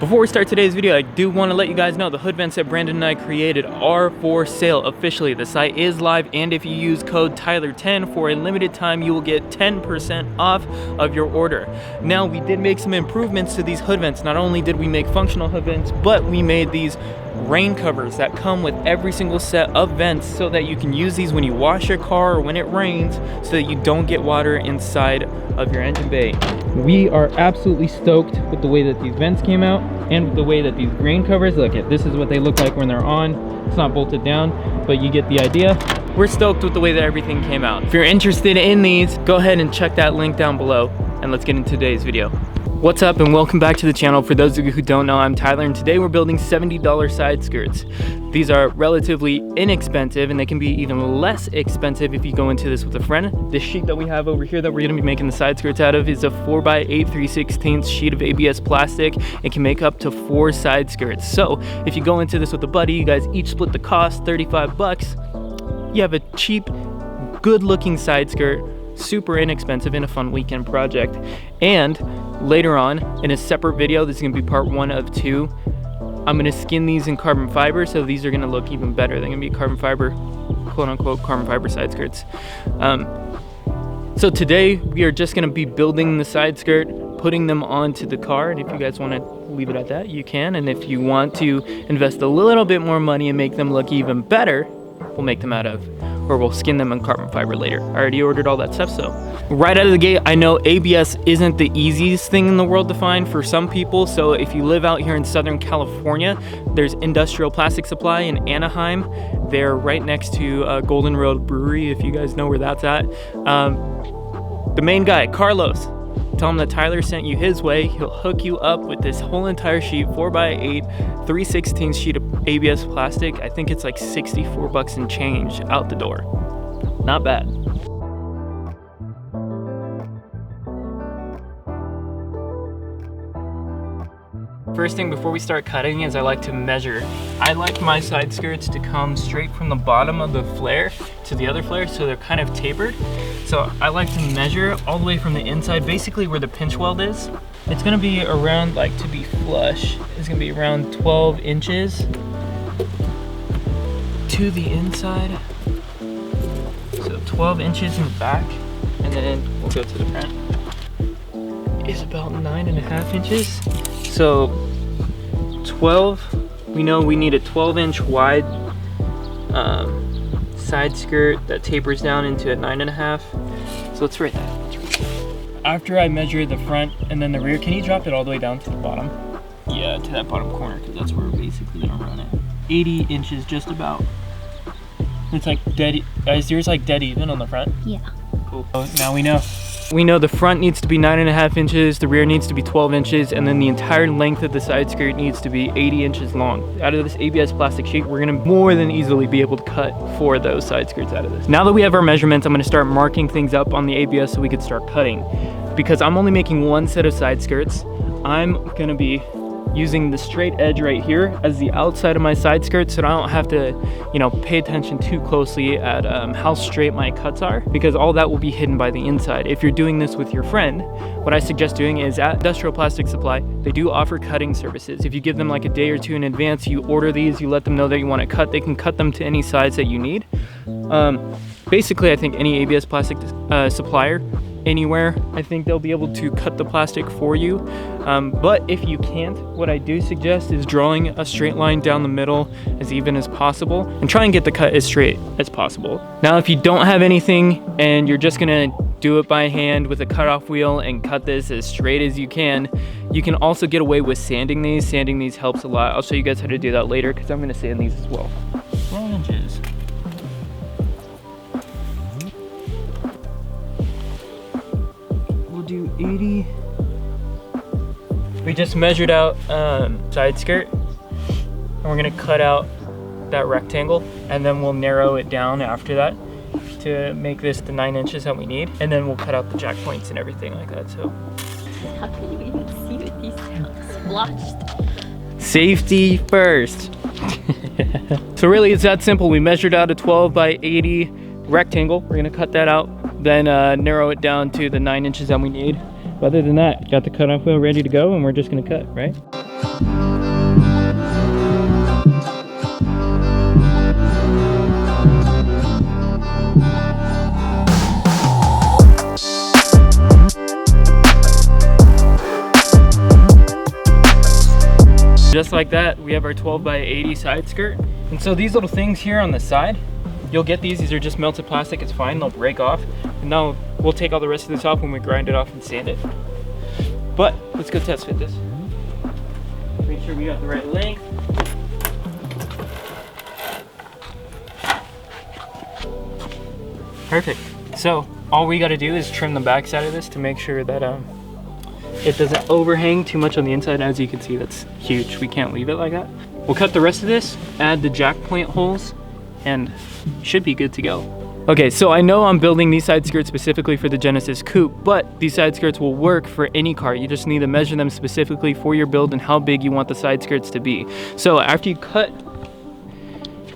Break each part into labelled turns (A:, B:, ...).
A: Before we start today's video, I do want to let you guys know the hood vents that Brandon and I created are for sale officially. The site is live, and if you use code Tyler10 for a limited time, you will get 10% off of your order. Now, we did make some improvements to these hood vents. Not only did we make functional hood vents, but we made these rain covers that come with every single set of vents so that you can use these when you wash your car or when it rains so that you don't get water inside of your engine bay. We are absolutely stoked with the way that these vents came out and with the way that these rain covers, look at this is what they look like when they're on. It's not bolted down, but you get the idea. We're stoked with the way that everything came out. If you're interested in these, go ahead and check that link down below, and let's get into today's video. What's up and welcome back to the channel. For those of you who don't know, I'm Tyler, and today we're building $70 side skirts. These are relatively inexpensive, and they can be even less expensive if you go into this with a friend. This sheet that we have over here that we're gonna be making the side skirts out of is a 4x8 3/16 sheet of ABS plastic. It can make up to 4 side skirts. So if you go into this with a buddy, you guys each split the cost, 35 bucks. You have a cheap, good looking side skirt, super inexpensive, and a fun weekend project. And later on in a separate video, this is gonna be part 1 of 2, I'm gonna skin these in carbon fiber, so these are gonna look even better. They're gonna be carbon fiber, quote unquote, carbon fiber side skirts. So today we are just gonna be building the side skirt, putting them onto the car, and if you guys wanna leave it at that, you can. And if you want to invest a little bit more money and make them look even better, we'll make them out of, or we'll skin them in carbon fiber later. I already ordered all that stuff, so. Right out of the gate, I know ABS isn't the easiest thing in the world to find for some people, so if you live out here in Southern California, there's Industrial Plastic Supply in Anaheim. They're right next to Golden Road Brewery, if you guys know where that's at. The main guy, Carlos, tell him that Tyler sent you his way. He'll hook you up with this whole entire sheet, 4x8, 3/16 sheet of ABS plastic. I think it's like 64 bucks and change out the door. Not bad. First thing before we start cutting is I like to measure. I like my side skirts to come straight from the bottom of the flare to the other flare, so they're kind of tapered. So I like to measure all the way from the inside, basically where the pinch weld is. It's gonna be around, like, to be flush, it's gonna be around 12 inches to the inside. So 12 inches in the back, and then we'll go to the front. Is about 9.5 inches. So 12, we know we need a 12-inch wide side skirt that tapers down into a 9.5. So let's write that. After I measure the front and then the rear, can you drop it all the way down to the bottom? Yeah, to that bottom corner, because that's where we're basically gonna run it. 80 inches just about. It's like dead, is yours like dead even on the front?
B: Yeah.
A: Cool. So now we know. We know the front needs to be 9.5 inches, the rear needs to be 12 inches, and then the entire length of the side skirt needs to be 80 inches long. Out of this ABS plastic sheet, we're gonna more than easily be able to cut 4 of those side skirts out of this. Now that we have our measurements, I'm gonna start marking things up on the ABS so we can start cutting. Because I'm only making 1 set of side skirts, I'm gonna be using the straight edge right here as the outside of my side skirt, so I don't have to, you know, pay attention too closely at how straight my cuts are, because all that will be hidden by the inside. If you're doing this with your friend, what I suggest doing is at Industrial Plastic Supply, they do offer cutting services. If you give them like a day or 2 in advance, you order these, you let them know that you want to cut, they can cut them to any size that you need. Basically, I think any ABS plastic supplier anywhere, I think they'll be able to cut the plastic for you. But if you can't, what I do suggest is drawing a straight line down the middle as even as possible and try and get the cut as straight as possible. Now, if you don't have anything and you're just gonna do it by hand with a cutoff wheel and cut this as straight as you can also get away with sanding these. Sanding these helps a lot. I'll show you guys how to do that later because I'm gonna sand these as well. 12 inches. Do 80. We just measured out side skirt, and we're gonna cut out that rectangle, and then we'll narrow it down after that to make this the 9 inches that we need, and then we'll cut out the jack points and everything like that. So
B: how can you even see with these splotched?
A: Safety first. So really it's that simple. We measured out a 12x80 rectangle. We're gonna cut that out, then narrow it down to the 9 inches that we need. But other than that, got the cutoff wheel ready to go, and we're just gonna cut, right? Just like that, we have our 12 by 80 side skirt. And so these little things here on the side, you'll get these are just melted plastic, it's fine, they'll break off. And now we'll take all the rest of this off when we grind it off and sand it. But let's go test fit this. Make sure we got the right length. Perfect. So all we gotta do is trim the back side of this to make sure that it doesn't overhang too much on the inside. As you can see, that's huge. We can't leave it like that. We'll cut the rest of this, add the jack point holes, and should be good to go. Okay, so I know I'm building these side skirts specifically for the Genesis Coupe, but these side skirts will work for any car. You just need to measure them specifically for your build and how big you want the side skirts to be. So after you cut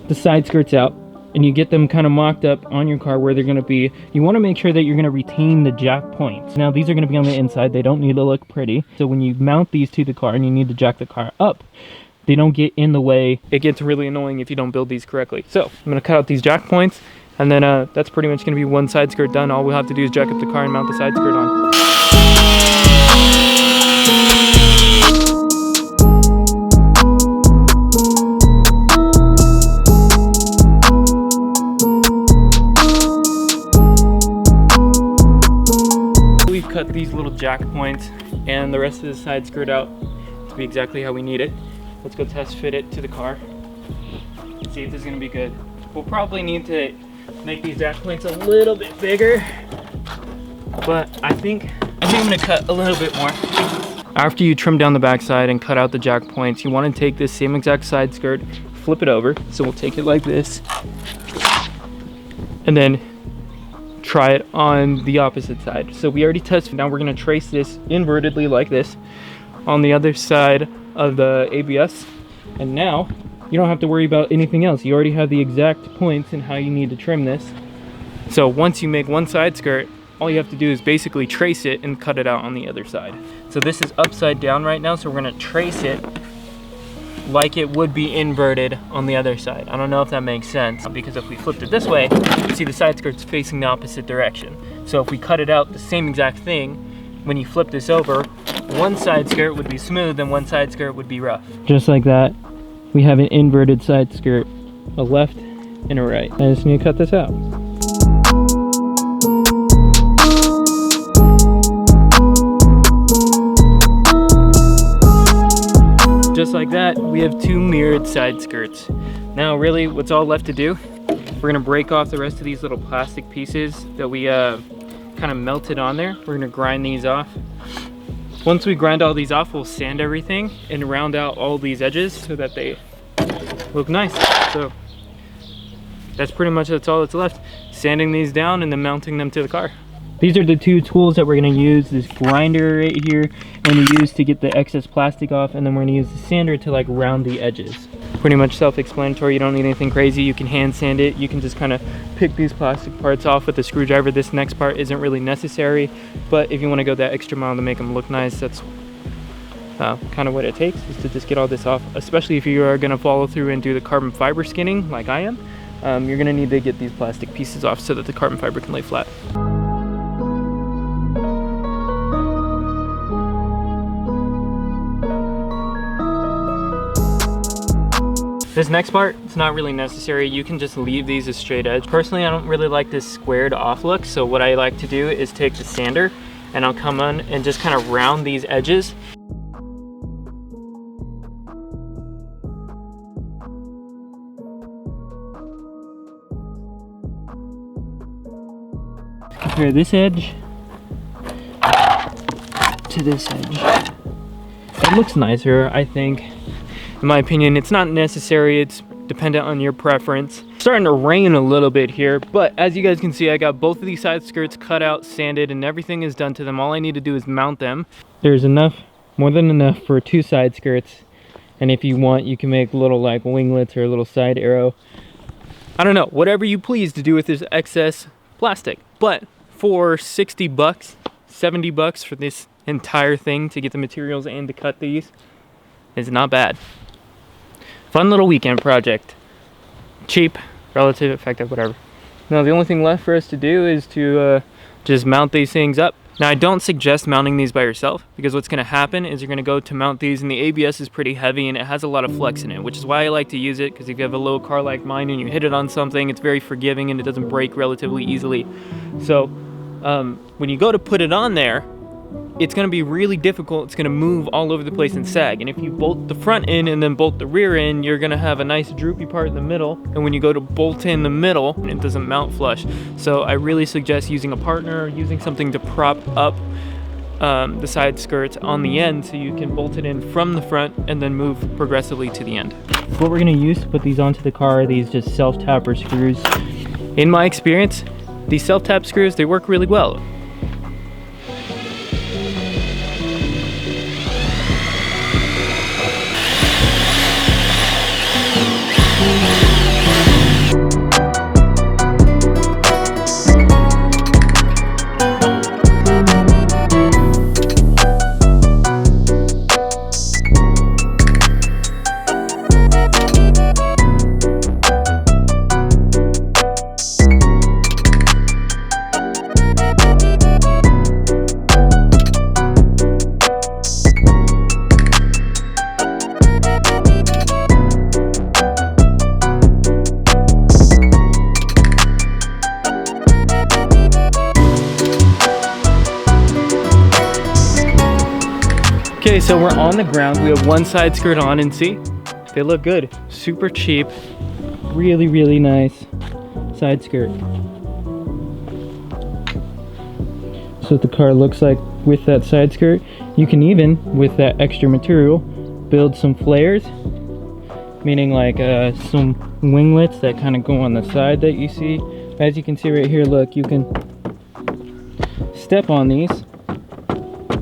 A: the side skirts out, and you get them kind of mocked up on your car where they're going to be, you want to make sure that you're going to retain the jack points. Now these are going to be on the inside, they don't need to look pretty. So when you mount these to the car and you need to jack the car up, they don't get in the way. It gets really annoying if you don't build these correctly. So I'm going to cut out these jack points, and then that's pretty much going to be one side skirt done. All we'll have to do is jack up the car and mount the side skirt on. Cut these little jack points and the rest of the side skirt out to be exactly how we need it. Let's go test fit it to the car. See if this is gonna be good. We'll probably need to make these jack points a little bit bigger, but I think I'm gonna cut a little bit more. After you trim down the backside and cut out the jack points, you want to take this same exact side skirt, flip it over. So we'll take it like this, and then try it on the opposite side. So we already tested. Now we're going to trace this invertedly like this on the other side of the ABS. And now you don't have to worry about anything else. You already have the exact points and how you need to trim this. So once you make one side skirt, all you have to do is basically trace it and cut it out on the other side. So this is upside down right now, so we're going to trace it like it would be inverted on the other side. I don't know if that makes sense, because if we flipped it this way, you see the side skirt's facing the opposite direction. So if we cut it out the same exact thing, when you flip this over, one side skirt would be smooth and one side skirt would be rough. Just like that, we have an inverted side skirt, a left and a right. I just need to cut this out. Just like that, we have two mirrored side skirts. Now really what's all left to do, we're gonna break off the rest of these little plastic pieces that we kind of melted on there. We're gonna grind these off. Once we grind all these off, we'll sand everything and round out all these edges so that they look nice. So that's pretty much all that's left. Sanding these down and then mounting them to the car. These are the two tools that we're gonna use. This grinder right here, we're gonna use to get the excess plastic off, and then we're gonna use the sander to like round the edges. Pretty much self-explanatory. You don't need anything crazy. You can hand sand it. You can just kind of pick these plastic parts off with a screwdriver. This next part isn't really necessary, but if you want to go that extra mile to make them look nice, that's kind of what it takes, is to just get all this off. Especially if you are gonna follow through and do the carbon fiber skinning like I am, you're gonna need to get these plastic pieces off so that the carbon fiber can lay flat. This next part, it's not really necessary. You can just leave these as straight edge. Personally, I don't really like this squared off look, so what I like to do is take the sander and I'll come on and just kind of round these edges. Compare this edge to this edge. It looks nicer, I think. In my opinion, it's not necessary. It's dependent on your preference. It's starting to rain a little bit here, but as you guys can see, I got both of these side skirts cut out, sanded, and everything is done to them. All I need to do is mount them. There's enough, more than enough for two side skirts. And if you want, you can make little like winglets or a little side arrow. I don't know, whatever you please to do with this excess plastic. But for 60 bucks, 70 bucks for this entire thing to get the materials and to cut these, is not bad. Fun little weekend project. Cheap, relative, effective, whatever. Now the only thing left for us to do is to just mount these things up. Now I don't suggest mounting these by yourself, because what's going to happen is you're going to go to mount these and the ABS is pretty heavy and it has a lot of flex in it, which is why I like to use it, because if you have a little car like mine and you hit it on something, it's very forgiving and it doesn't break relatively easily. So when you go to put it on there, it's going to be really difficult. It's going to move all over the place and sag. And if you bolt the front in and then bolt the rear in, you're going to have a nice droopy part in the middle. And when you go to bolt in the middle, it doesn't mount flush. So I really suggest using a partner, using something to prop up the side skirts on the end so you can bolt it in from the front and then move progressively to the end. What we're going to use to put these onto the car are these just self-tapper screws. In my experience, these self-tap screws, they work really well. Okay, so we're on the ground. We have one side skirt on, and see, they look good. Super cheap, really, really nice side skirt. So what the car looks like with that side skirt. You can even, with that extra material, build some flares, meaning like some winglets that kind of go on the side that you see. As you can see right here, look, you can step on these.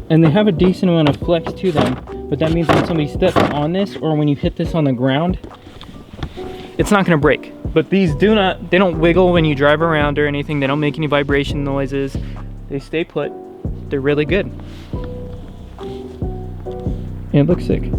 A: And they have a decent amount of flex to them, but that means when somebody steps on this or when you hit this on the ground, it's not going to break. But these they don't wiggle when you drive around or anything. They don't make any vibration noises. They stay put. They're really good. And it looks sick.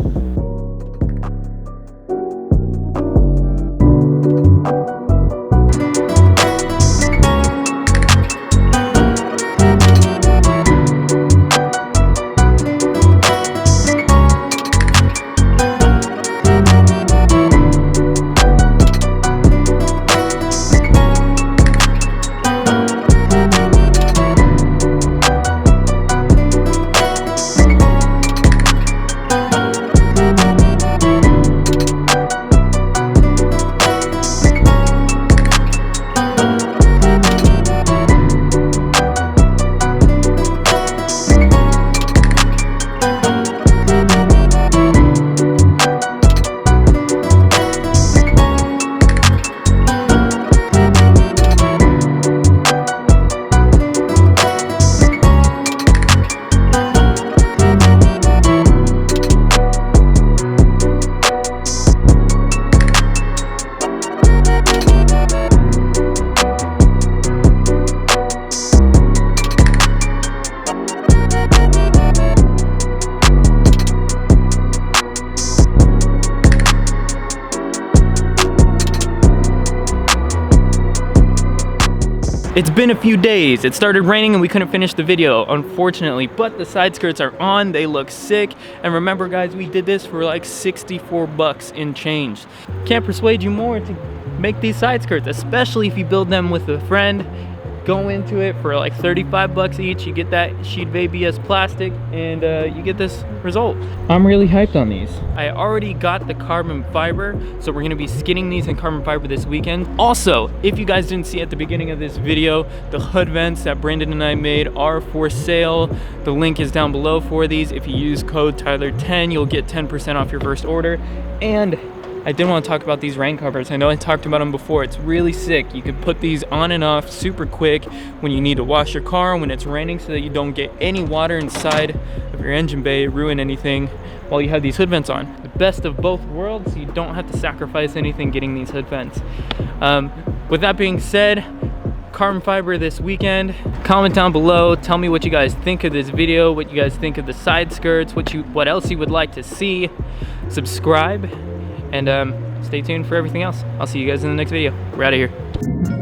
A: It's been a few days. It started raining and we couldn't finish the video, unfortunately, but the side skirts are on. They look sick. And remember guys, we did this for like 64 bucks in change. Can't persuade you more to make these side skirts, especially if you build them with a friend. Go into it for like 35 bucks each. You get that sheet of ABS plastic and you get this result. I'm really hyped on these. I already got the carbon fiber, so we're gonna be skinning these in carbon fiber this weekend. Also, if you guys didn't see at the beginning of this video, the hood vents that Brandon and I made are for sale. The link is down below for these. If you use code Tyler10, you'll get 10% off your first order. And I did want to talk about these rain covers. I know I talked about them before. It's really sick. You can put these on and off super quick when you need to wash your car when it's raining, so that you don't get any water inside of your engine bay, ruin anything while you have these hood vents on. The best of both worlds. You don't have to sacrifice anything getting these hood vents. With that being said, carbon fiber this weekend. Comment down below, tell me what you guys think of this video, what you guys think of the side skirts, what else you would like to see. subscribe, and stay tuned for everything else. I'll see you guys in the next video. We're out of here.